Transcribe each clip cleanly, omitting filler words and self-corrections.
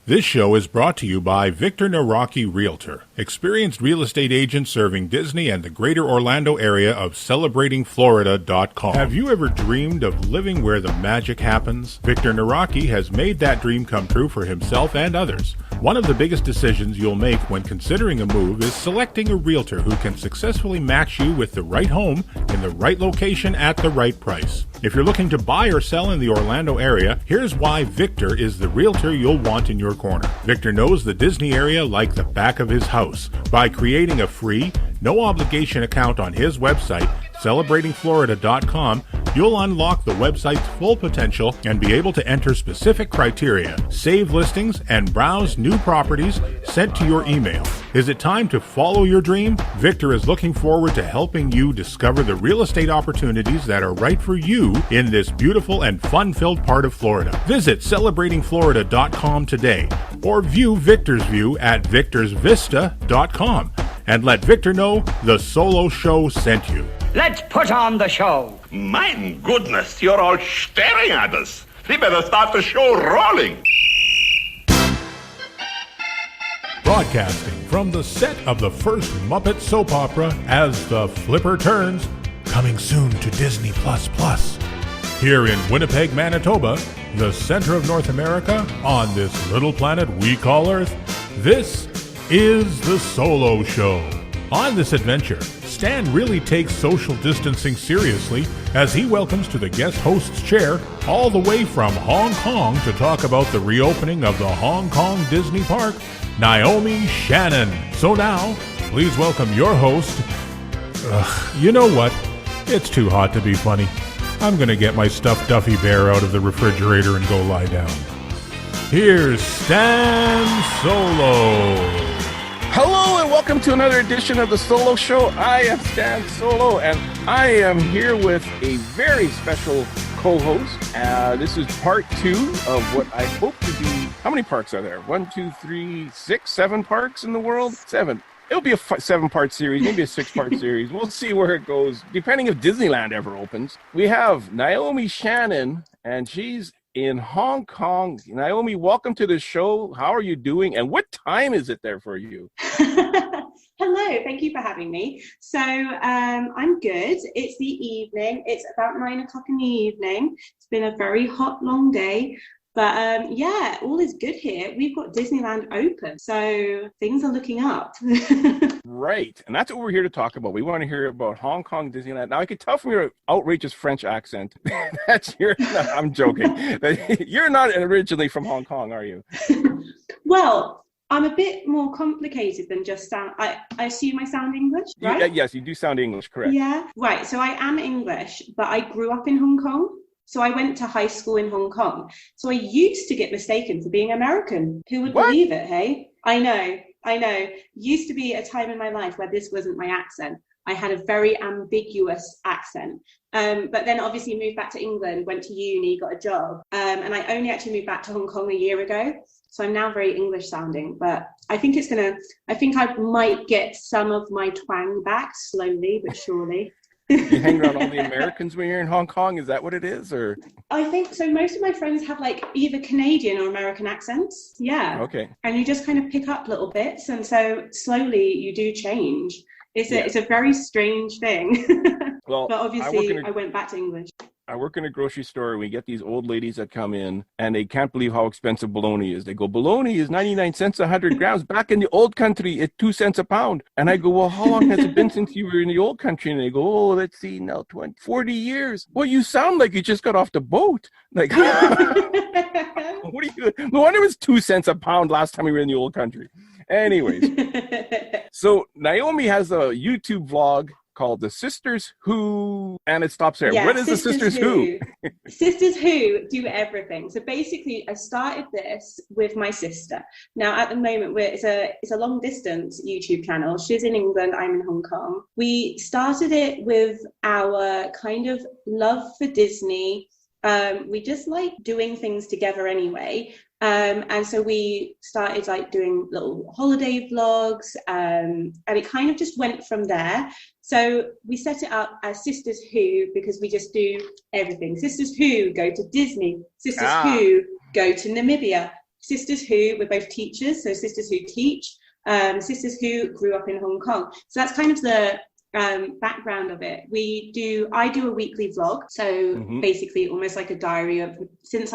This show is brought to you by Victor Nawrocki Realtor, experienced real estate agent serving Disney and the greater Orlando area of celebratingflorida.com. Have you ever dreamed of living where the magic happens? Victor Nawrocki has made that dream come true for himself and others. One of the biggest decisions you'll make when considering a move is selecting a realtor who can successfully match you with the right home in the right location at the right price. If you're looking to buy or sell in the Orlando area, here's why Victor is the realtor you'll want in your corner. Victor knows the Disney area like the back of his house. By creating a free, no-obligation account on his website, celebratingflorida.com, you'll unlock the website's full potential and be able to enter specific criteria, save listings, and browse new properties sent to your email. Is it time to follow your dream? Victor is looking forward to helping you discover the real estate opportunities that are right for you in this beautiful and fun-filled part of Florida. Visit celebratingflorida.com today or view Victor's view at victorsvista.com and let Victor know the Solo Show sent you. Let's put on the show. My goodness, you're all staring at us. We better start the show rolling. Broadcasting from the set of the first Muppet soap opera, As the Flipper Turns, coming soon to Disney++. Here in Winnipeg, Manitoba, the center of North America, on this little planet we call Earth, this is the Solo Show. On this adventure, Stan really takes social distancing seriously as he welcomes to the guest host's chair all the way from Hong Kong to talk about the reopening of the Hong Kong Disney Park, Naomi Shannon. So now, please welcome your host. You know what? It's too hot to be funny. I'm going to get my stuffed Duffy Bear out of the refrigerator and go lie down. Here's Stan Solo. Hello and welcome to another edition of the Solo Show. I am Stan Solo and I am here with a very special co-host. This is part 2 of what I hope to be. How many parks are there? 1, 2, 3, 6, 7 parks in the world? 7. It'll be a 7-part series, maybe a 6-part series. We'll see where it goes, depending if Disneyland ever opens. We have Naomi Shannon, and she's in Hong Kong. Naomi, welcome to the show. How are you doing? And what time is it there for you? Hello, thank you for having me. So I'm good. It's the evening. It's about 9 o'clock in the evening. It's been a very hot, long day. But yeah, all is good here. We've got Disneyland open, so things are looking up. Right, and that's what we're here to talk about. We want to hear about Hong Kong Disneyland. Now, I could tell from your outrageous French accent that I'm joking. You're not originally from Hong Kong, are you? Well, I'm a bit more complicated than just sound. I assume I sound English, right? Yes, you do sound English, correct. Yeah, right. So I am English, but I grew up in Hong Kong. So I went to high school in Hong Kong. So I used to get mistaken for being American. Who would believe it, hey? I know. Used to be a time in my life where this wasn't my accent. I had a very ambiguous accent. But then obviously moved back to England, went to uni, got a job. And I only actually moved back to Hong Kong a year ago. So I'm now very English sounding, but I think I might get some of my twang back slowly but surely. You hang around all the Americans when you're in Hong Kong? Is that what it is? Or I think so. Most of my friends have like either Canadian or American accents. Yeah. Okay. And you just kind of pick up little bits. And so slowly you do change. It's a very strange thing. Well, but obviously I went back to English. I work in a grocery store. We get these old ladies that come in and they can't believe how expensive bologna is. They go, bologna is 99 cents 100 grams. Back in the old country, it's 2 cents a pound. And I go, well, how long has it been since you were in the old country? And they go, oh, let's see, now 40 years. Well, you sound like you just got off the boat. Like, what are you? No wonder it was 2 cents a pound last time we were in the old country. Anyways, so Naomi has a YouTube vlog called The Sisters Who, and it stops there. Yeah, what is The Sisters Who? Sisters Who do everything. So basically, I started this with my sister. Now, at the moment, it's a long distance YouTube channel. She's in England, I'm in Hong Kong. We started it with our kind of love for Disney. We just like doing things together anyway. And so we started like doing little holiday vlogs, and it kind of just went from there. So we set it up as Sisters Who because we just do everything. Sisters Who go to Disney. Sisters Who go to Namibia. sisters who we're both teachers, so sisters who teach, sisters who grew up in Hong Kong. So that's kind of the background of it. I do a weekly vlog, so basically almost like a diary of since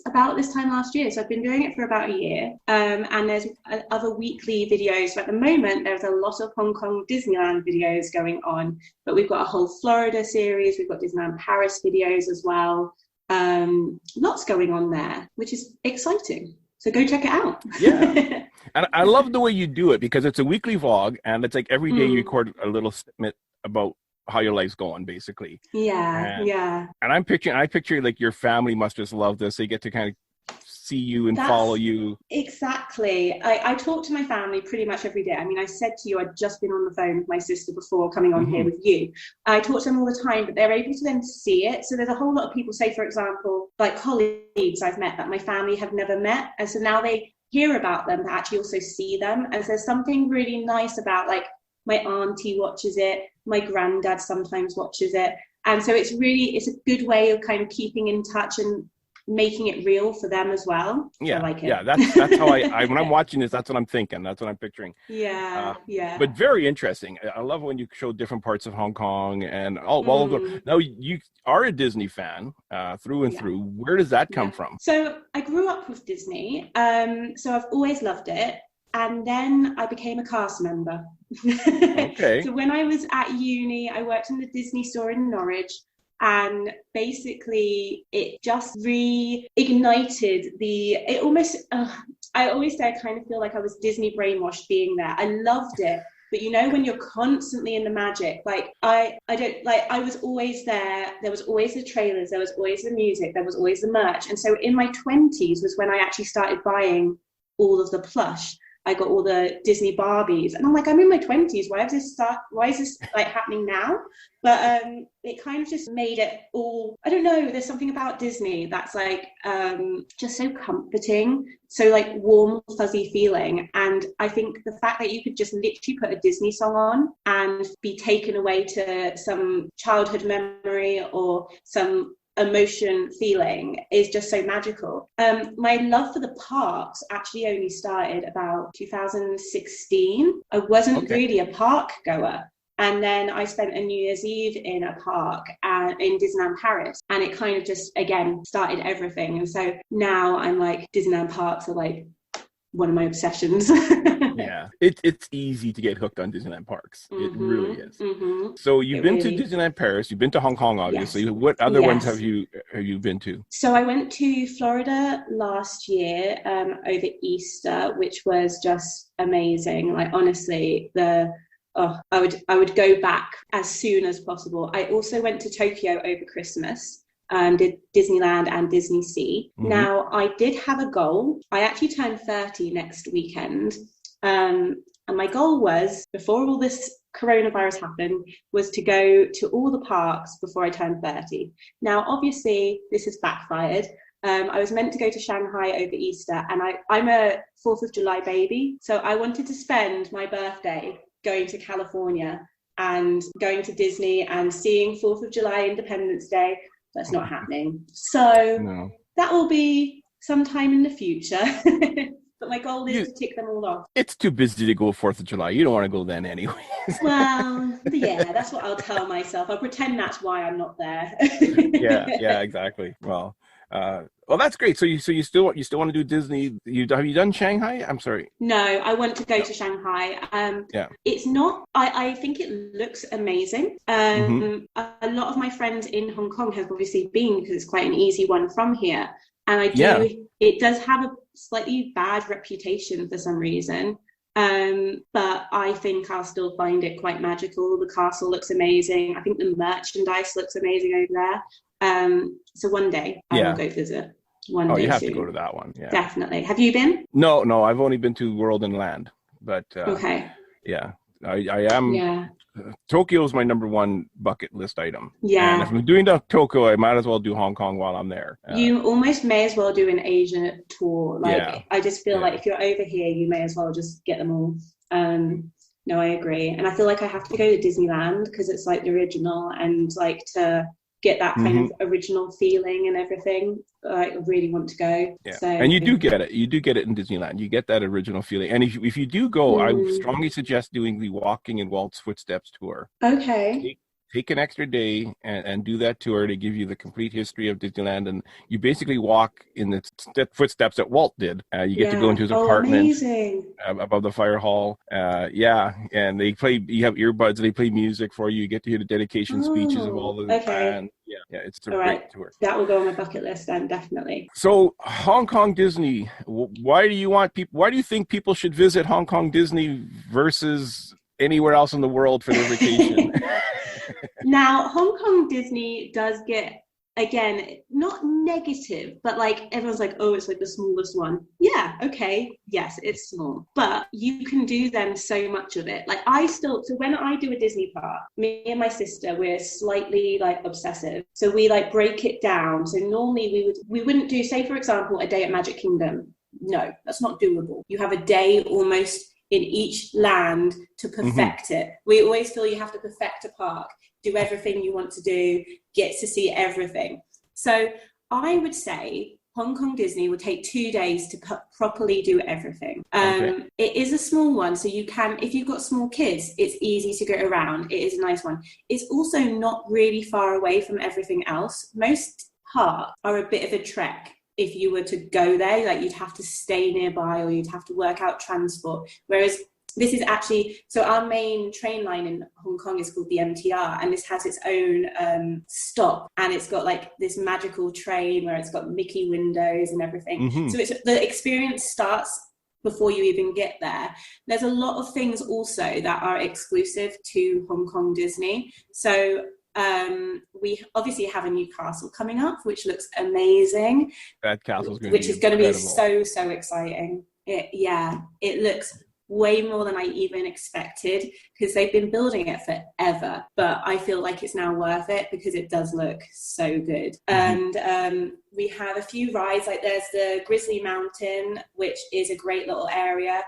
about this time last year. So I've been doing it for about a year, and there's other weekly videos. So at the moment there's a lot of Hong Kong Disneyland videos going on, but we've got a whole Florida series, we've got Disneyland Paris videos as well. Lots going on there, which is exciting, so go check it out. Yeah. And I love the way you do it, because it's a weekly vlog, and it's like every day you record a little snippet about how your life's going, basically. Yeah. And I picture like your family must just love this. They get to kind of see you and follow you. Exactly. I talk to my family pretty much every day. I mean, I said to you, I'd just been on the phone with my sister before coming on here with you. I talk to them all the time, but they're able to then see it. So there's a whole lot of people, say, for example, like colleagues I've met that my family have never met. And so now they hear about them, but actually also see them. And there's something really nice about, like, my auntie watches it, my granddad sometimes watches it. And so it's a good way of kind of keeping in touch and making it real for them as well. Yeah, I like it. Yeah, that's how I when I'm watching this, that's what I'm thinking. That's what I'm picturing. Yeah. But very interesting. I love when you show different parts of Hong Kong and all of them. Now, you are a Disney fan through and through. Where does that come from? So I grew up with Disney. So I've always loved it. And then I became a cast member. Okay. So when I was at uni, I worked in the Disney store in Norwich. And basically, it just reignited I always say I kind of feel like I was Disney brainwashed being there. I loved it. But you know, when you're constantly in the magic, like I was always there. There was always the trailers, there was always the music, there was always the merch. And so in my 20s was when I actually started buying all of the plush. I got all the Disney Barbies, and I'm like, I'm in my 20s. Why is this like happening now? But it kind of just made it all, I don't know, there's something about Disney that's like just so comforting, so like warm, fuzzy feeling. And I think the fact that you could just literally put a Disney song on and be taken away to some childhood memory or some emotion feeling is just so magical. My love for the parks actually only started about 2016. I wasn't really a park goer. And then I spent a New Year's Eve in a park in Disneyland Paris, and it kind of just, again, started everything. And so now I'm like, Disneyland parks are like one of my obsessions. Yeah, it's easy to get hooked on Disneyland parks. It really is. So you've been to Disneyland Paris, you've been to Hong Kong, obviously. Yes. What other ones have you been to? So I went to Florida last year over Easter, which was just amazing. Like, honestly, I would go back as soon as possible. I also went to Tokyo over Christmas. Did Disneyland and Disney Sea. Now, I did have a goal. I actually turned 30 next weekend. And my goal was, before all this coronavirus happened, was to go to all the parks before I turned 30. Now, obviously, this has backfired. I was meant to go to Shanghai over Easter, and I'm a 4th of July baby. So I wanted to spend my birthday going to California and going to Disney and seeing 4th of July Independence Day. That's not happening. So that will be sometime in the future. But my goal is to tick them all off. It's too busy to go 4th of July. You don't want to go then anyway. Well, yeah, that's what I'll tell myself. I'll pretend that's why I'm not there. Yeah, exactly. Well, that's great. So you still want to do Disney? Have you done Shanghai? I'm sorry. No, I want to go to Shanghai. It's not. I think it looks amazing. A lot of my friends in Hong Kong have obviously been, because it's quite an easy one from here. And it does have a slightly bad reputation for some reason. But I think I'll still find it quite magical. The castle looks amazing. I think the merchandise looks amazing over there. So one day I will go visit. One day you have soon. To go to that one. Yeah, definitely. Have you been? No, I've only been to World and Land, but yeah, I am. Yeah. Tokyo is my number one bucket list item. Yeah. And if I'm doing Tokyo, I might as well do Hong Kong while I'm there. You almost may as well do an Asia tour. I just feel like if you're over here, you may as well just get them all. No, I agree. And I feel like I have to go to Disneyland because it's like the original, and like to get that kind of original feeling and everything. I really want to go. Yeah. So, and you do get it. You do get it in Disneyland. You get that original feeling. And if you do go, I would strongly suggest doing the Walking in Walt's Footsteps tour. Okay. Take an extra day and do that tour to give you the complete history of Disneyland. And you basically walk in the footsteps that Walt did. You get to go into his apartment above the fire hall. And they play, you have earbuds, they play music for you. You get to hear the dedication speeches of all the bands. Yeah, it's a great tour. That will go on my bucket list then, definitely. So Hong Kong Disney, why do you think people should visit Hong Kong Disney versus anywhere else in the world for their vacation? Now, Hong Kong Disney does get, again, not negative, but like everyone's like, oh, it's like the smallest one. Yeah, okay, yes, it's small, but you can do them so much of it. Like so when I do a Disney park, me and my sister, we're slightly like obsessive. So we like break it down. So normally we wouldn't do, say for example, a day at Magic Kingdom. No, that's not doable. You have a day almost in each land to perfect it. We always feel you have to perfect a park, do everything you want to do, get to see everything. So I would say Hong Kong Disney would take 2 days to properly do everything. It is a small one, so you can, if you've got small kids, it's easy to get around. It is a nice one. It's also not really far away from everything else. Most parks are a bit of a trek. If you were to go there, like you'd have to stay nearby or you'd have to work out transport. Whereas this is actually, so our main train line in Hong Kong is called the MTR, and this has its own stop, and it's got like this magical train where it's got Mickey windows and everything. So the experience starts before you even get there. There's a lot of things also that are exclusive to Hong Kong Disney. So we obviously have a new castle coming up, which looks amazing. That castle's going to be so exciting. It looks way more than I even expected, because they've been building it forever, but I feel like it's now worth it because it does look so good. And we have a few rides, like there's the Grizzly Mountain, which is a great little area.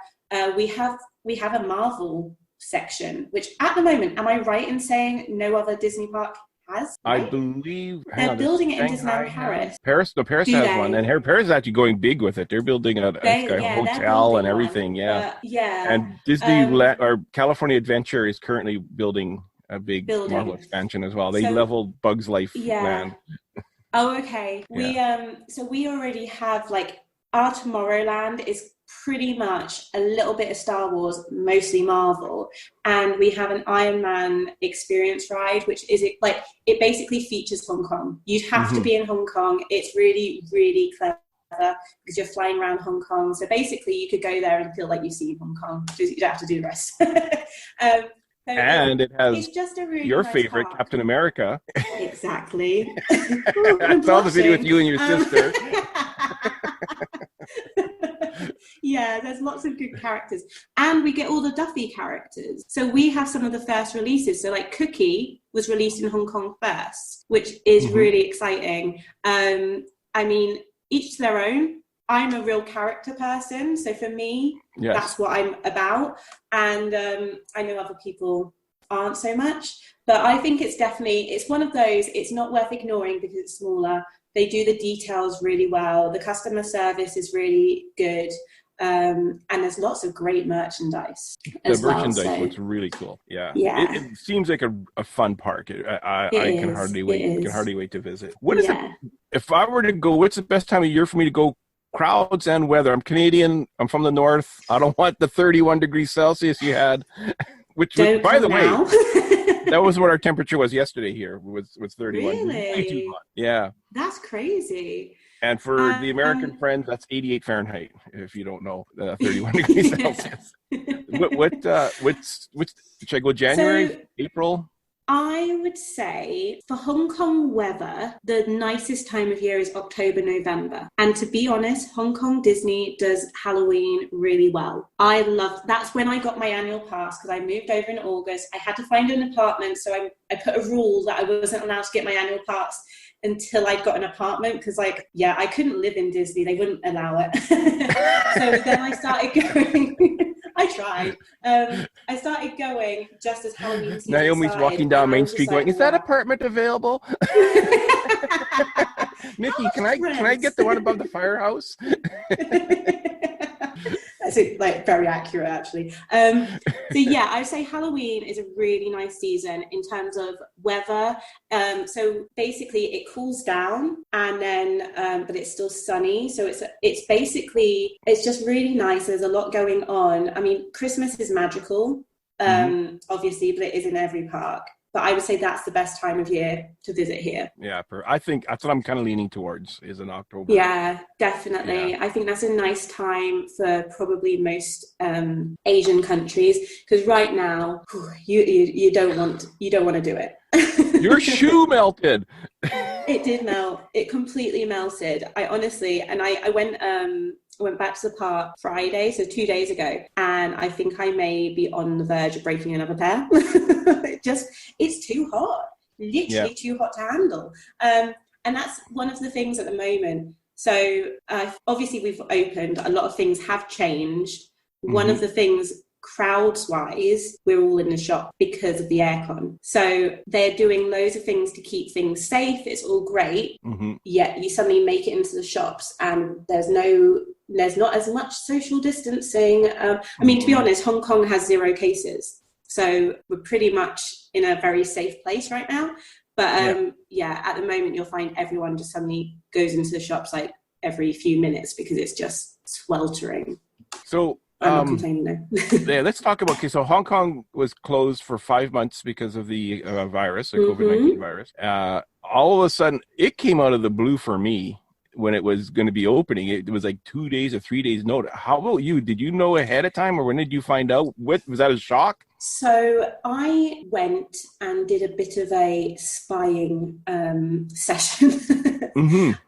We have a Marvel section, which at the moment, am I right in saying no other Disney park has? Right? I believe they're building it in Disneyland Paris. Paris has one, and Paris is actually going big with it. They're building a hotel and everything. And Disneyland or California Adventure is currently building a big Marvel expansion as well. They leveled Bugs Life land. Oh, okay. We already have, like, our Tomorrowland is pretty much a little bit of Star Wars, mostly Marvel, and we have an Iron Man experience ride, which is like, it basically features Hong Kong. You'd have to be in Hong Kong. It's really, really clever because you're flying around Hong Kong. So basically you could go there and feel like you've seen Hong Kong. You don't have to do the rest. And it has just a really your nice favorite park. Captain America. Exactly. I saw the video with you and your sister. Yeah, there's lots of good characters, and we get all the Duffy characters. So we have some of the first releases. So like Cookie was released in Hong Kong first, which is really exciting. I mean, each to their own. I'm a real character person, so for me, that's what I'm about. And I know other people aren't so much, but I think it's one of those, it's not worth ignoring because it's smaller. They do the details really well. The customer service is really good. And there's lots of great merchandise. The merchandise looks really cool. Yeah. It seems like a fun park. I can hardly wait to visit. What is it? If I were to go, what's the best time of year for me to go? Crowds and weather. I'm Canadian. I'm from the north. I don't want the 31 degrees Celsius you had. Which by the way, that was what our temperature was yesterday here. Was 31. Really? Yeah. That's crazy. And for the American friends, that's 88 Fahrenheit. If you don't know, 31 degrees Celsius. What's should I go January, April? I would say for Hong Kong weather, the nicest time of year is October, November. And to be honest, Hong Kong Disney does Halloween really well. That's when I got my annual pass, because I moved over in August. I had to find an apartment, so I put a rule that I wasn't allowed to get my annual pass until I'd got an apartment, because I couldn't live in Disney. They wouldn't allow it. So then I started going... I tried. I started going just as Halloween season Naomi's started, walking down and I Main was Street just going, like, "Is that wow. apartment available?" Nikki, can I get the one above the firehouse? That's like very accurate, actually. So yeah, I would say Halloween is a really nice season in terms of weather. So basically, it cools down, and then but it's still sunny. So it's basically it's just really nice. There's a lot going on. I mean, Christmas is magical, obviously, but it is in every park. But I would say that's the best time of year to visit here. Yeah, I think that's what I'm kind of leaning towards is in October. Yeah, definitely. Yeah. I think that's a nice time for probably most Asian countries, because right now you don't want to do it. Your shoe melted. It did melt. It completely melted. I honestly, and I went back to the park Friday, so 2 days ago, and I think I may be on the verge of breaking another pair. It's too hot, literally too hot to handle. And that's one of the things at the moment. So obviously we've opened, a lot of things have changed. One of the things, crowds wise, we're all in the shop because of the aircon. So they're doing loads of things to keep things safe. It's all great. Yet you suddenly make it into the shops and there's not as much social distancing. I mean, to be honest, Hong Kong has 0 cases. So we're pretty much in a very safe place right now. But at the moment, you'll find everyone just suddenly goes into the shops like every few minutes because it's just sweltering. So I'm not complaining though. yeah, let's talk about, so Hong Kong was closed for 5 months because of the virus, the COVID-19 virus. All of a sudden, it came out of the blue for me when it was going to be opening. It was like 2 days or 3 days notice. How about you? Did you know ahead of time, or when did you find out? Was that a shock? So I went and did a bit of a spying session.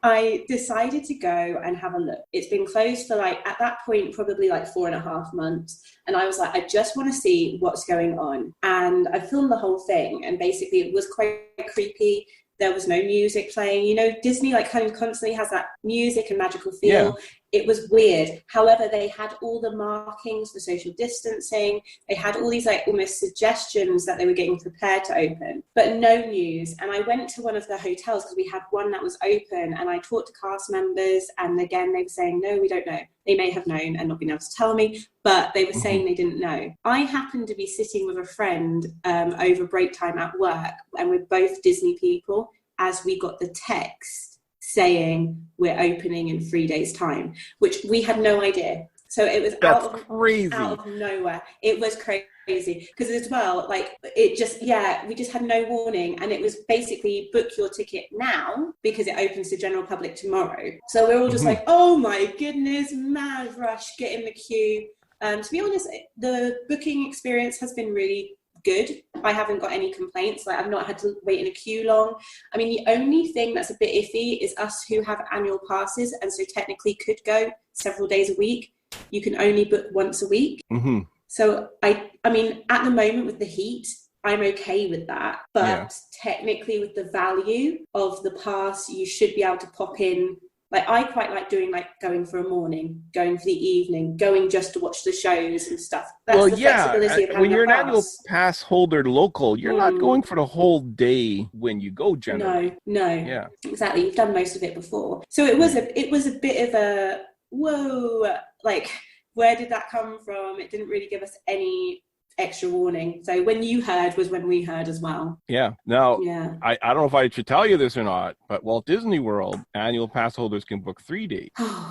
I decided to go and have a look. It's been closed for at that point, probably 4.5 months. And I was like, I just want to see what's going on. And I filmed the whole thing. And basically it was quite creepy. There was no music playing. You know, Disney kind of constantly has that music and magical feel. Yeah. It was weird. However, they had all the markings for social distancing. They had all these almost suggestions that they were getting prepared to open, but no news. And I went to one of the hotels because we had one that was open, and I talked to cast members, and again, they were saying, no, we don't know. They may have known and not been able to tell me, but they were saying they didn't know. I happened to be sitting with a friend over break time at work, and we're both Disney people, as we got the text saying we're opening in 3 days' time, which we had no idea. So it was out of nowhere. It was crazy because as well, we just had no warning, and it was basically book your ticket now because it opens to general public tomorrow. So we're all just oh my goodness, mad rush, get in the queue. To be honest, the booking experience has been really good. I haven't got any complaints. I've not had to wait in a queue long. I mean, the only thing that's a bit iffy is us who have annual passes and so technically could go several days a week. You can only book once a week. So I mean, at the moment with the heat, I'm okay with that. But technically with the value of the pass, you should be able to pop in. I quite like doing going for a morning, going for the evening, going just to watch the shows and stuff. That's flexibility of having when you're an pass. annual pass holder local, you're not going for the whole day when you go generally. No. Yeah. Exactly. You've done most of it before. So it was a bit of a, whoa, where did that come from? It didn't really give us any extra warning. So when you heard was when we heard as well. Yeah. Now, I don't know if I should tell you this or not, but Walt Disney World annual pass holders can book 3 days.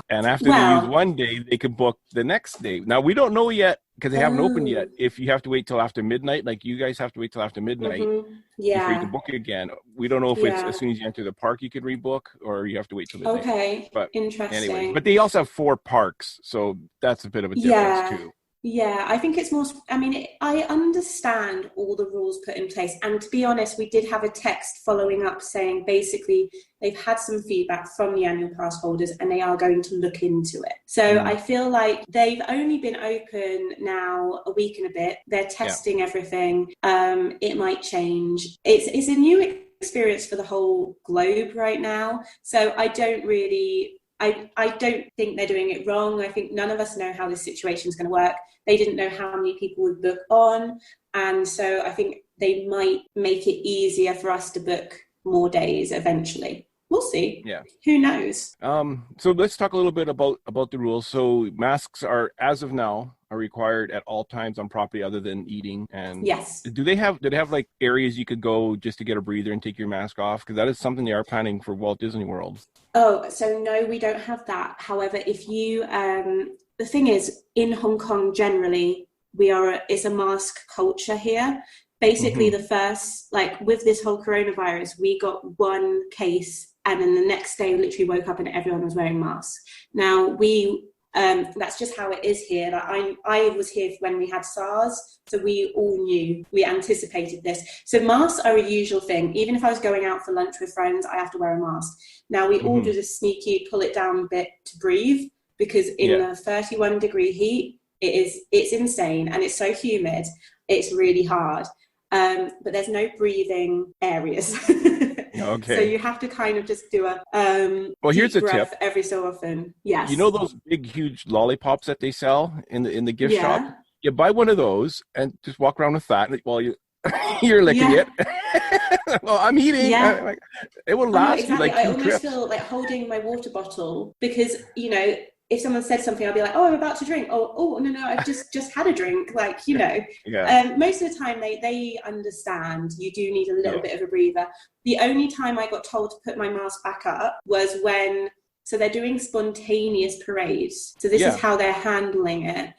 And after they use 1 day, they can book the next day. Now, we don't know yet because they haven't opened yet if you have to wait till after midnight, like you guys have to wait till after midnight before you can book it again. We don't know if it's as soon as you enter the park you can rebook or you have to wait till midnight. Okay, but interesting. Anyway, but they also have 4 parks, so that's a bit of a difference too. Yeah, I think it's more, I understand all the rules put in place. And to be honest, we did have a text following up saying basically they've had some feedback from the annual pass holders and they are going to look into it. So I feel like they've only been open now a week and a bit. They're testing everything. It might change. It's a new experience for the whole globe right now. So I don't really I don't think they're doing it wrong. I think none of us know how this situation is going to work. They didn't know how many people would book on. And so I think they might make it easier for us to book more days eventually. We'll see. Yeah. Who knows? So let's talk a little bit about the rules. So masks are, as of now, are required at all times on property other than eating. And yes. Do they have like areas you could go just to get a breather and take your mask off? Because that is something they are planning for Walt Disney World. Oh, so no, we don't have that. However, if you, the thing is, in Hong Kong generally, it's a mask culture here. Basically, the first, like with this whole coronavirus, we got one case, and then the next day, we literally woke up and everyone was wearing masks. Now that's just how it is here. Like I was here when we had SARS, so we all knew, we anticipated this. So masks are a usual thing. Even if I was going out for lunch with friends, I have to wear a mask. Now we all do the sneaky pull it down bit to breathe, because in the 31-degree heat, it's insane and it's so humid. It's really hard. But there's no breathing areas. Okay. So you have to kind of just do a here's a breath tip every so often. Yes. You know those big, huge lollipops that they sell in the gift shop? You buy one of those and just walk around with that while you're licking it. Well, I'm eating. Yeah. It will last you like 2 I almost trips. feel like holding my water bottle, because if someone said something, I'll be like, oh, I'm about to drink. Oh, no, I've just had a drink. Like, most of the time they understand you do need a little bit of a breather. The only time I got told to put my mask back up was so they're doing spontaneous parades. So this is how they're handling it.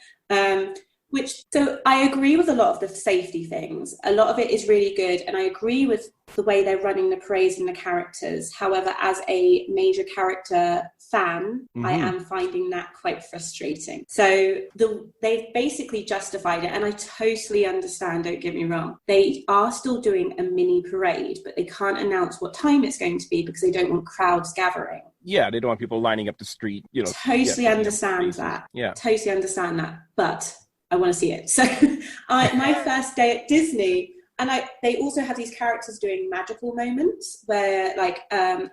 So I agree with a lot of the safety things. A lot of it is really good. And I agree with the way they're running the parades and the characters. However, as a major character fan, I am finding that quite frustrating. So they've basically justified it. And I totally understand, don't get me wrong. They are still doing a mini parade, but they can't announce what time it's going to be because they don't want crowds gathering. Yeah, they don't want people lining up the street. Totally understand that. Yeah. Totally understand that. But I want to see it. So my first day at Disney, and they also have these characters doing magical moments where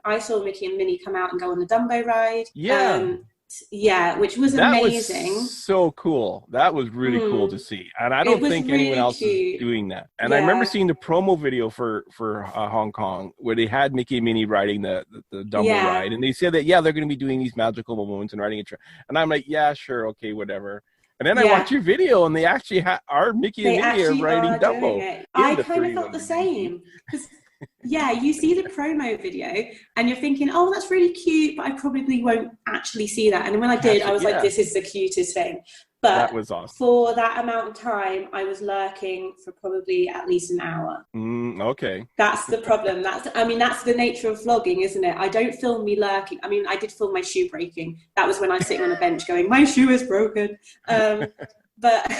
I saw Mickey and Minnie come out and go on the Dumbo ride. Which was amazing. Was so cool. That was really cool to see. And I don't think anyone else is doing that. And I remember seeing the promo video for Hong Kong where they had Mickey and Minnie riding the Dumbo ride. And they said that, they're going to be doing these magical moments and riding a train. And I'm like, yeah, sure. Okay, whatever. And then I watched your video, and they actually are Mickey and Minnie are riding Dumbo. I kind of felt the same. Because, you see the promo video, and you're thinking, oh, that's really cute, but I probably won't actually see that. And then when I did, I was like, this is the cutest thing. But that was awesome. For that amount of time, I was lurking for probably at least an hour. Okay. That's the problem. That's the nature of vlogging, isn't it? I don't film me lurking. I mean, I did film my shoe breaking. That was when I was sitting on a bench going, my shoe is broken. But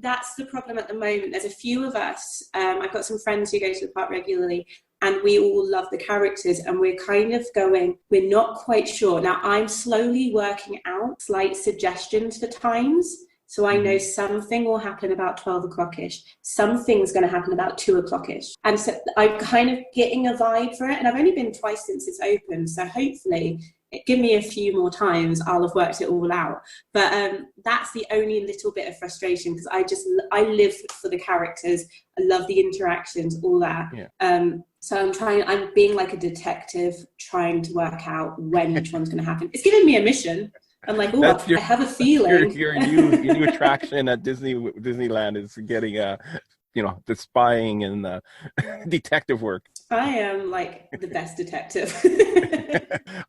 that's the problem at the moment. There's a few of us. I've got some friends who go to the park regularly, and we all love the characters, and we're kind of going, we're not quite sure. Now, I'm slowly working out slight suggestions for times. So I know something will happen about 12 o'clock-ish. Something's going to happen about 2 o'clock-ish. And so I'm kind of getting a vibe for it. And I've only been twice since it's open. So hopefully, give me a few more times, I'll have worked it all out. But that's the only little bit of frustration, because I live for the characters. I love the interactions, all that. So I'm being like a detective, trying to work out when which one's going to happen. It's giving me a mission. I'm like, oh, I have a feeling. Your new attraction at Disneyland is getting the spying and the detective work. I am like the best detective.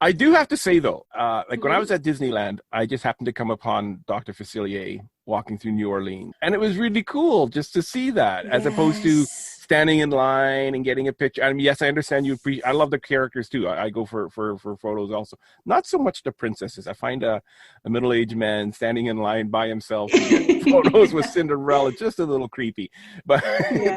I do have to say though, when I was at Disneyland, I just happened to come upon Dr. Facilier walking through New Orleans, and it was really cool just to see that, as opposed to standing in line and getting a picture. I mean, yes, I understand you. I love the characters too. I go for photos also. Not so much the princesses. I find a middle-aged man standing in line by himself to get photos with Cinderella just a little creepy. But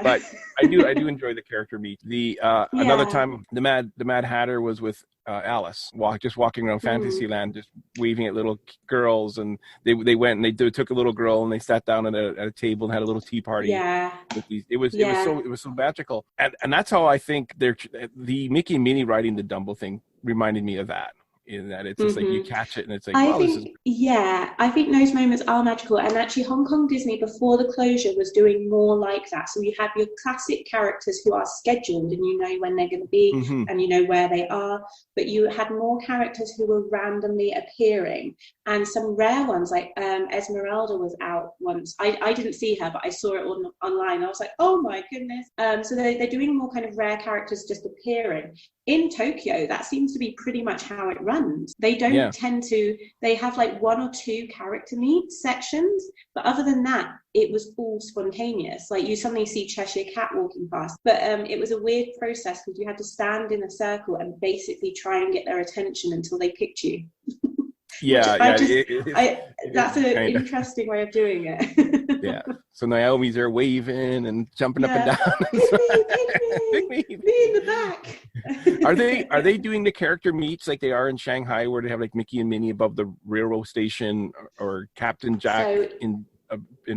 but I do enjoy the character meet. Another time, the Mad Hatter was with Alice, just walking around Fantasyland, just waving at little girls, and they went and they took a little girl and they sat down at a table and had a little tea party. It was so magical, and that's how I think the Mickey and Minnie riding the Dumbo thing reminded me of that. in that it's just like you catch it and it's like, I wow, this is. think, yeah, I think those moments are magical. And actually, Hong Kong Disney, before the closure, was doing more like that. So you have your classic characters who are scheduled and you know when they're going to be and you know where they are. But you had more characters who were randomly appearing. And some rare ones, like Esmeralda was out once. I didn't see her, but I saw it online. I was like, oh my goodness. So they're doing more kind of rare characters just appearing. In Tokyo, that seems to be pretty much how it runs. They don't tend to, they have like 1 or 2 character meet sections, but other than that, it was all spontaneous. Like you suddenly see Cheshire Cat walking past, but it was a weird process because you had to stand in a circle and basically try and get their attention until they picked you. That's an interesting way of doing it. Yeah. So Naomi's there waving and jumping up and down. Pick me in the back. Are they doing the character meets like they are in Shanghai, where they have like Mickey and Minnie above the railroad station, or Captain Jack in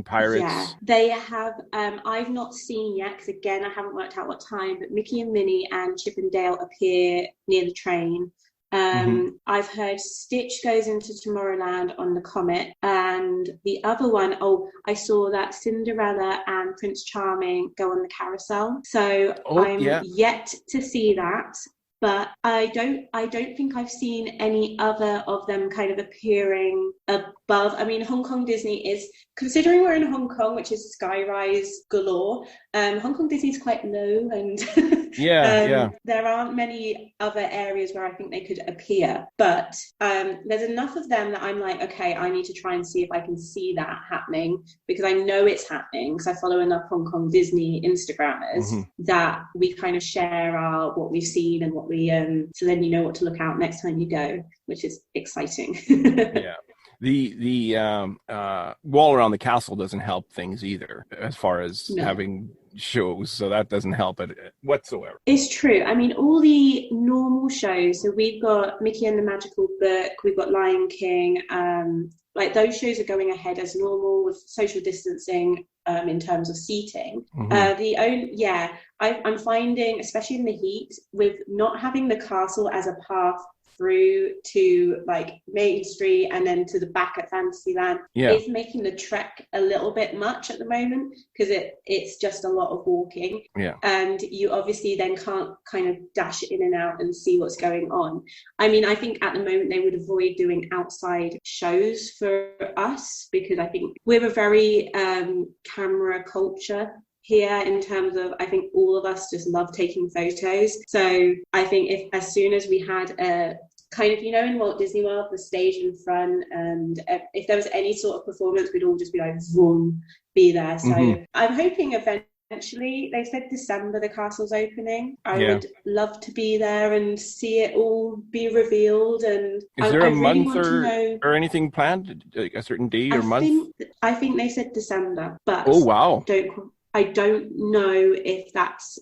Pirates? Yeah, they have. I've not seen yet because again, I haven't worked out what time. But Mickey and Minnie and Chip and Dale appear near the train. I've heard Stitch goes into Tomorrowland on the Comet, and the other one, I saw that Cinderella and Prince Charming go on the carousel. So I'm yet to see that, but I don't think I've seen any other of them kind of appearing above. I mean, Hong Kong Disney is, considering we're in Hong Kong, which is skyrise galore, Hong Kong Disney is quite low, and there aren't many other areas where I think they could appear. But there's enough of them that I'm like, okay, I need to try and see if I can see that happening, because I know it's happening because I follow enough Hong Kong Disney Instagrammers that we kind of share what we've seen and what we so then you know what to look out next time you go, which is exciting. Yeah. The wall around the castle doesn't help things either, as far as having shows, so that doesn't help it whatsoever. It's true. I mean, all the normal shows, so we've got Mickey and the Magical Book, we've got Lion King, like those shows are going ahead as normal with social distancing in terms of seating. I'm finding, especially in the heat, with not having the castle as a path through to like Main Street and then to the back at Fantasyland, is making the trek a little bit much at the moment, because it's just a lot of walking, and you obviously then can't kind of dash in and out and see what's going on. I mean, I think at the moment they would avoid doing outside shows for us, because I think we're a very camera culture here, in terms of, I think all of us just love taking photos. So I think if as soon as we had a kind of, in Walt Disney World, the stage in front, and if there was any sort of performance, we'd all just be like, vroom, be there. So I'm hoping eventually, they said December the castle's opening. I would love to be there and see it all be revealed. And is there a month or anything planned, like a certain date or month? I think they said December, but I don't know if that's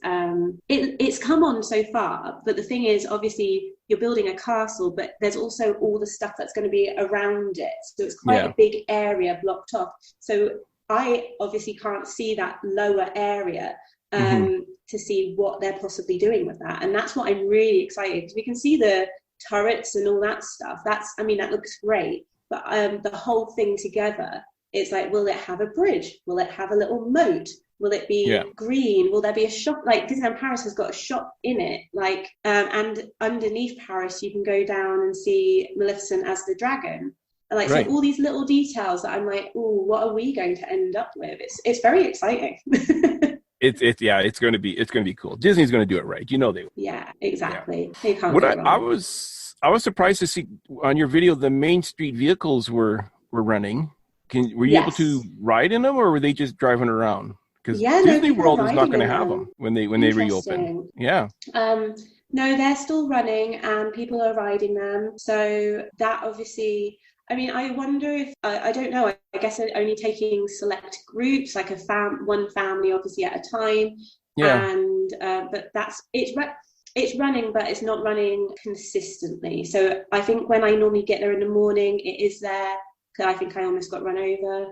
it's come on so far, but the thing is, obviously you're building a castle, but there's also all the stuff that's going to be around it, so it's quite a big area blocked off. So I obviously can't see that lower area to see what they're possibly doing with that, and that's what I'm really excited, because we can see the turrets and all that stuff. That looks great, but the whole thing together, it's like, will it have a bridge? Will it have a little moat? Will it be green? Will there be a shop? Like Disneyland Paris has got a shop in it, like, and underneath Paris you can go down and see Maleficent as the dragon. Like, so all these little details that I'm like, oh, what are we going to end up with? It's very exciting. It's going to be cool. Disney's going to do it right. They will. Yeah, exactly. They can't. I was surprised to see on your video the Main Street vehicles were running. Were you able to ride in them, or were they just driving around? Because Disney World is not going to have them when they reopen. Yeah. No, they're still running and people are riding them. So that obviously, I mean, I wonder if, I don't know, I guess they're only taking select groups, like one family obviously at a time. Yeah. And, but it's running, but it's not running consistently. So I think when I normally get there in the morning, it is there. I think I almost got run over.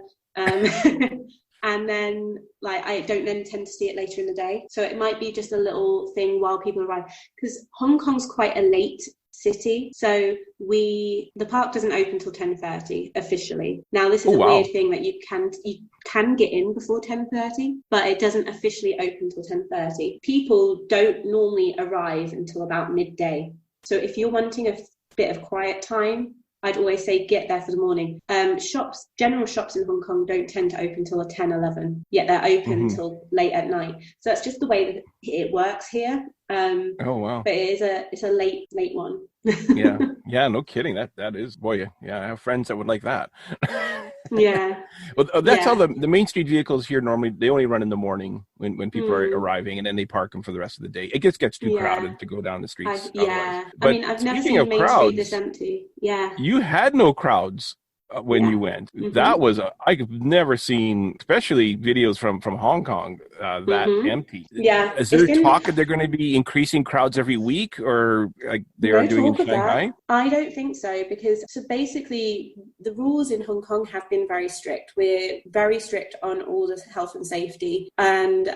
And then, like, I don't then tend to see it later in the day. So it might be just a little thing while people arrive. Because Hong Kong's quite a late city. So the park doesn't open till 10:30 officially. Now this is a wow. weird thing that you can get in before 10:30, but it doesn't officially open till 10:30. People don't normally arrive until about midday. So if you're wanting a bit of quiet time, I'd always say get there for the morning. General shops in Hong Kong don't tend to open till 10, 11, yet they're open until late at night. So that's just the way that it works here. Oh wow! But it's a late one. yeah, no kidding. That is, boy, yeah. I have friends that would like that. Yeah. Well, that's how the Main Street vehicles here normally, they only run in the morning when people are arriving, and then they park them for the rest of the day. It gets too crowded to go down the streets. But I mean, I've never seen Main Street this empty. Yeah. You had no crowds when you went. That was I've never seen, especially videos from Hong Kong, that empty. Yeah. Is there talk that they're going to be increasing crowds every week, or like they are doing in Shanghai? I don't think so, because basically the rules in Hong Kong have been very strict. We're very strict on all the health and safety, and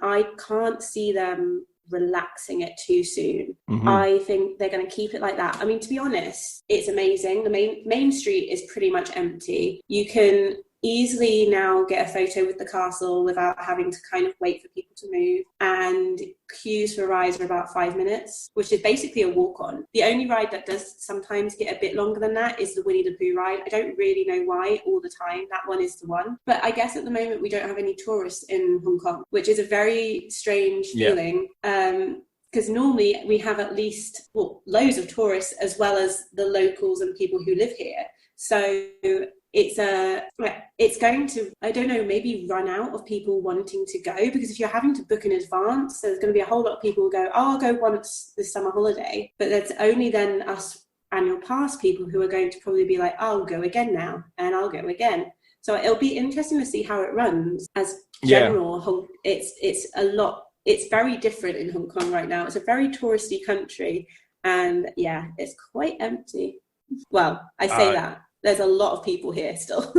I can't see them relaxing it too soon. I think they're going to keep it like that. I mean, to be honest, it's amazing. The main street is pretty much empty. You can easily now get a photo with the castle without having to kind of wait for people to move, and queues for rides are about 5 minutes, which is basically a walk on. The only ride that does sometimes get a bit longer than that is the Winnie the Pooh ride. I don't really know why all the time. That one is the one. But I guess at the moment we don't have any tourists in Hong Kong, which is a very strange feeling. Because normally we have at least loads of tourists as well as the locals and people who live here. So it's going to, I don't know, maybe run out of people wanting to go, because if you're having to book in advance, there's going to be a whole lot of people who go, oh, I'll go once this summer holiday, but that's only then us annual pass people who are going to probably be like, I'll go again now, and I'll go again. So it'll be interesting to see how it runs. As general, it's very different in Hong Kong right now. It's a very touristy country, and it's quite empty. Well, I say that. There's a lot of people here still.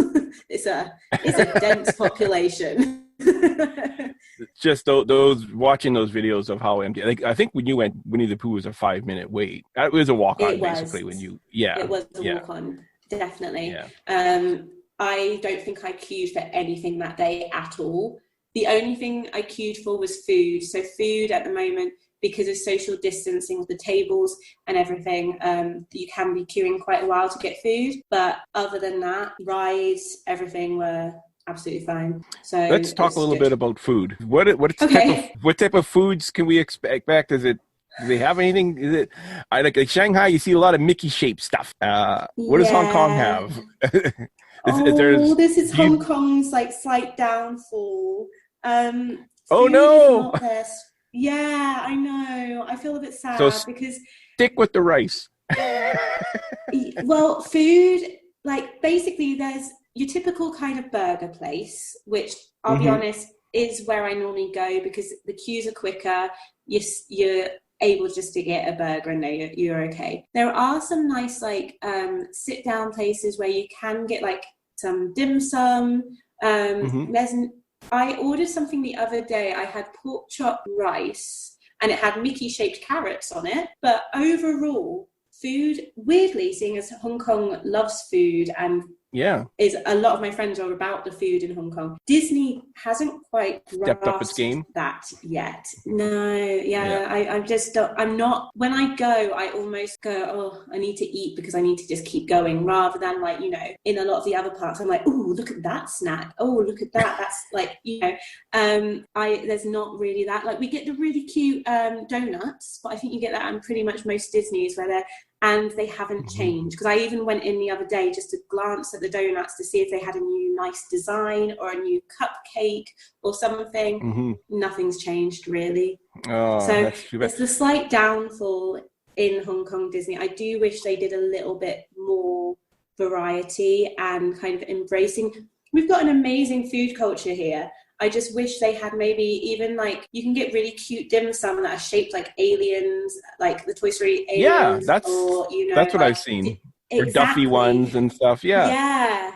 It's a dense population. Just those watching those videos of how empty. I think when you went, Winnie the Pooh was a 5-minute wait. It was a walk on, basically. When you it was a walk on, definitely. I don't think I queued for anything that day at all. The only thing I queued for was food. So food at the moment, because of social distancing with the tables and everything, you can be queuing quite a while to get food. But other than that, rides, everything were absolutely fine. So let's talk a little bit about food. What type of foods can we expect? Do they have anything? Is it like Shanghai? You see a lot of Mickey-shaped stuff. What does Hong Kong have? This is Hong Kong's slight downfall. Oh no! Yeah, I know. I feel a bit sad because stick with the rice. Well, food, basically there's your typical kind of burger place, which I'll be honest is where I normally go because the queues are quicker. You're able just to get a burger and know you're okay. There are some nice sit down places where you can get some dim sum. I ordered something the other day. I had pork chop rice and it had Mickey-shaped carrots on it. But overall, food, weirdly, seeing as Hong Kong loves food and is a lot of my friends are about the food in Hong Kong. Disney hasn't quite stepped up its game that yet. No, I'm not. When I go, I almost go, oh, I need to eat because I need to just keep going, rather than in a lot of the other parts, I'm like, oh, look at that snack. Oh, look at that. That's there's not really that. We get the really cute donuts, but I think you get that on pretty much most Disneys and they haven't changed, because I even went in the other day just to glance at the donuts to see if they had a new nice design or a new cupcake or something. Nothing's changed really. So it's the slight downfall in Hong Kong Disney. I do wish they did a little bit more variety and kind of embracing. We've got an amazing food culture here. I just wish they had maybe even you can get really cute dim sum that are shaped like aliens, like the Toy Story aliens. Yeah, that's what I've seen. or Duffy ones and stuff. Yeah.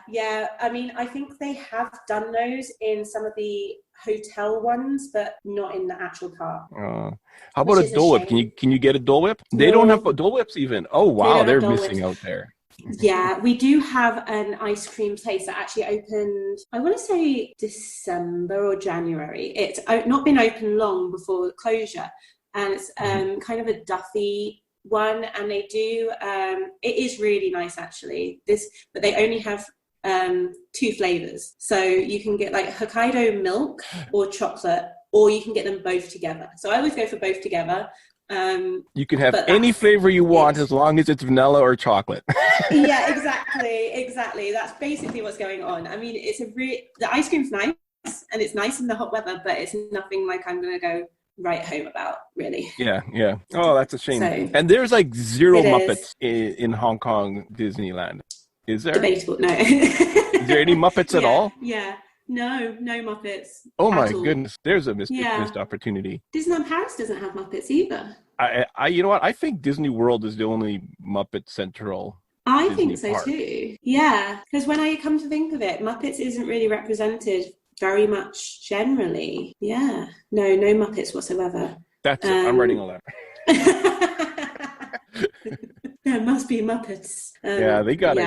I mean, I think they have done those in some of the hotel ones, but not in the actual park. How about a Dole Whip? Can you get a Dole Whip? They don't have Dole Whips even. Oh wow, they're missing out there. Yeah, we do have an ice cream place that actually opened, I want to say December or January. It's not been open long before closure, and it's kind of a Duffy one, and they do it is really nice actually, but they only have 2 flavors, so you can get like Hokkaido milk or chocolate, or you can get them both together. So I always go for both together. You can have any flavor you want as long as it's vanilla or chocolate. Yeah, exactly. That's basically what's going on. I mean, the ice cream's nice, and it's nice in the hot weather, but it's nothing like I'm going to go right home about, really. Yeah. Oh, that's a shame. So, and there's like 0 Muppets in Hong Kong Disneyland. Is there? Debatable, no. Is there any Muppets at all? Yeah. No Muppets. Oh my goodness, there's a missed opportunity. Disneyland Paris doesn't have Muppets either. I you know what? I think Disney World is the only Muppet Central. I think so too. Yeah, because when I come to think of it, Muppets isn't really represented very much generally. Yeah, no Muppets whatsoever. That's it. I'm writing a letter. There must be Muppets. They gotta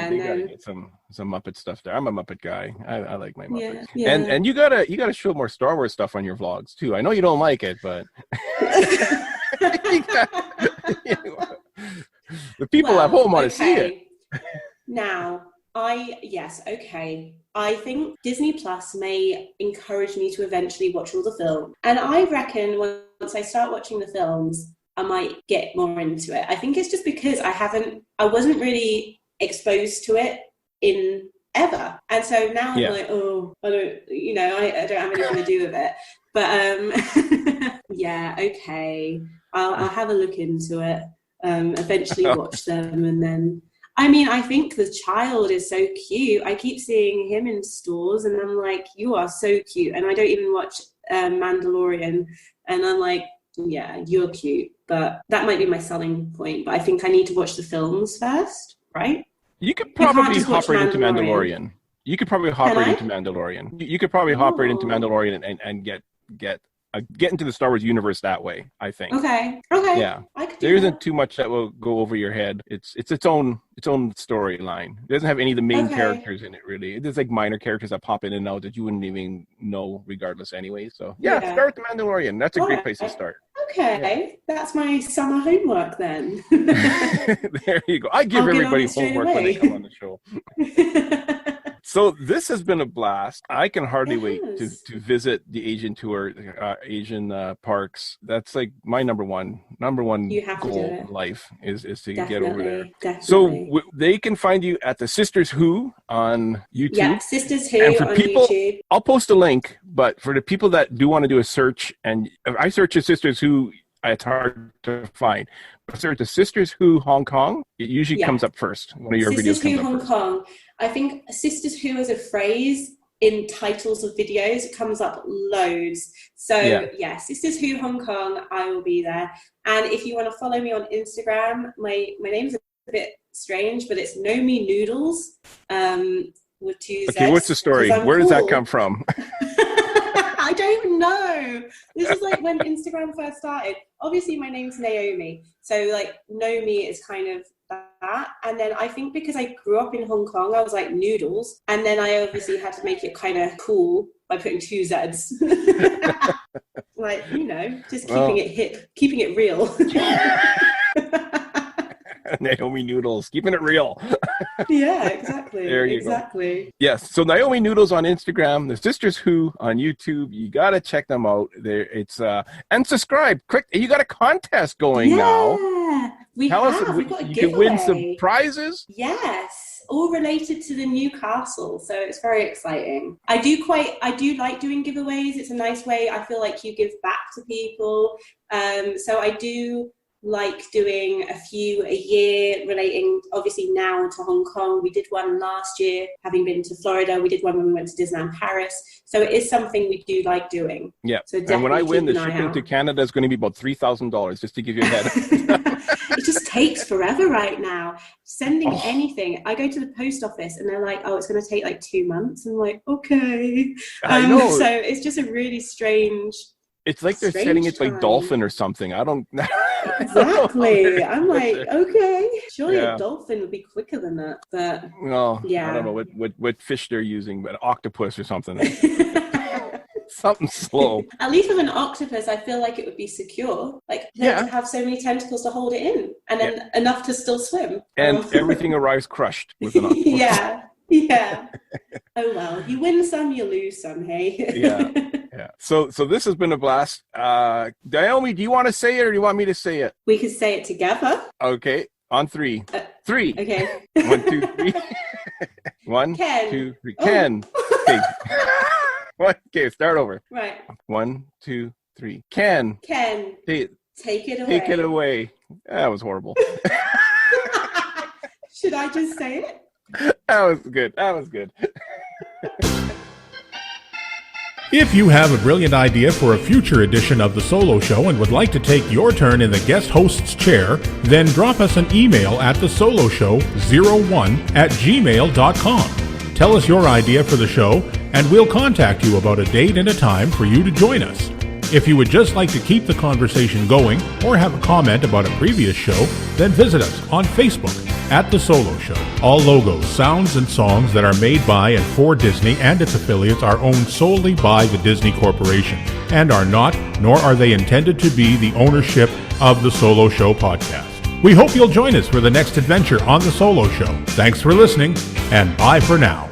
get some Muppet stuff there. I'm a Muppet guy. I like my Muppets. Yeah. And you gotta show more Star Wars stuff on your vlogs too. I know you don't like it, but the people at home want to see it. Now, I think Disney Plus may encourage me to eventually watch all the films, and I reckon once I start watching the films, I might get more into it. I think it's just because I wasn't really exposed to it in ever. And so now I'm like, I don't have anything to do with it. But okay. I'll have a look into it. Eventually watch them, and then I think the child is so cute. I keep seeing him in stores and I'm like, you are so cute. And I don't even watch Mandalorian, and I'm like, yeah, you're cute. But that might be my selling point. But I think I need to watch the films first, right? You could probably hop right into Mandalorian. You could probably hop right into Mandalorian. You could probably hop right into Mandalorian and get into the Star Wars universe that way, I think. Okay. Yeah. There isn't too much that will go over your head. It's its own storyline. It doesn't have any of the main characters in it, really. There's like minor characters that pop in and out that you wouldn't even know regardless anyway. So, start with the Mandalorian. That's a great place to start. Okay. That's my summer homework then. There you go. I give everybody homework when they come on the show. So this has been a blast. I can hardly wait to visit the Asian tour, Asian parks. That's like my number one goal in life is to get over there. Definitely. So they can find you at the Sisters Who on YouTube. Yeah, Sisters Who on YouTube. I'll post a link, but for the people that do want to do a search, and if I search the Sisters Who, it's hard to find. But search the Sisters Who Hong Kong, it usually comes up first. One of your videos comes up Hong first. Kong. I think Sisters Who as a phrase in titles of videos comes up loads. So Sisters Who Hong Kong, I will be there. And if you want to follow me on Instagram, my name's a bit strange, but it's Naomi Noodles with 2 Z's. Okay, what's the story? Where does that come from? I don't even know. This is like when Instagram first started. Obviously, my name's Naomi. So like Naomi is kind of that. And then I think because I grew up in Hong Kong, I was like Noodles. And then I obviously had to make it kind of cool by putting 2 Z's. Like, just keeping it hip, keeping it real. Naomi Noodles, keeping it real. Yeah, exactly. There you go. Yes, so Naomi Noodles on Instagram, the Sisters Who on YouTube. You gotta check them out. There, it's and subscribe. Quick, you got a contest going now. We've got a giveaway. You can win some prizes. Yes, all related to the new castle. So it's very exciting. I do like doing giveaways. It's a nice way. I feel like you give back to people. So I do like doing a few a year relating obviously now to Hong Kong. We did one last year, having been to Florida. We did one when we went to Disneyland Paris. So it is something we do like doing. Yeah. So and when I win, the shipping to Canada is going to be about $3,000, just to give you a head. It just takes forever right now. Sending anything. I go to the post office and they're like, oh, it's going to take like 2 months. I'm like, okay. I know. So it's just a really strange. It's like they're setting it like dolphin or something. I don't know. Exactly. I'm like, okay. Surely a dolphin would be quicker than that. But no, yeah. I don't know what fish they're using, but octopus or something. Something slow. At least with an octopus, I feel like it would be secure. Like they have so many tentacles to hold it in, and then enough to still swim. And everything arrives crushed with an octopus. Yeah. Oh well, you win some, you lose some. Hey. Yeah. So this has been a blast. Naomi, do you want to say it or do you want me to say it? We could say it together. Okay. On 3. 3. Okay. 1, 2, 3. 1, Ken. 2, 3. Ken. Okay. Okay, start over. Right. 1, 2, 3. Ken. Take it away. Take it away. That was horrible. Should I just say it? That was good. If you have a brilliant idea for a future edition of The Solo Show and would like to take your turn in the guest host's chair, then drop us an email at thesoloshow01@gmail.com. Tell us your idea for the show, and we'll contact you about a date and a time for you to join us. If you would just like to keep the conversation going or have a comment about a previous show, then visit us on Facebook at The Solo Show. All logos, sounds, and songs that are made by and for Disney and its affiliates are owned solely by the Disney Corporation and are not, nor are they intended to be, the ownership of The Solo Show podcast. We hope you'll join us for the next adventure on The Solo Show. Thanks for listening, and bye for now.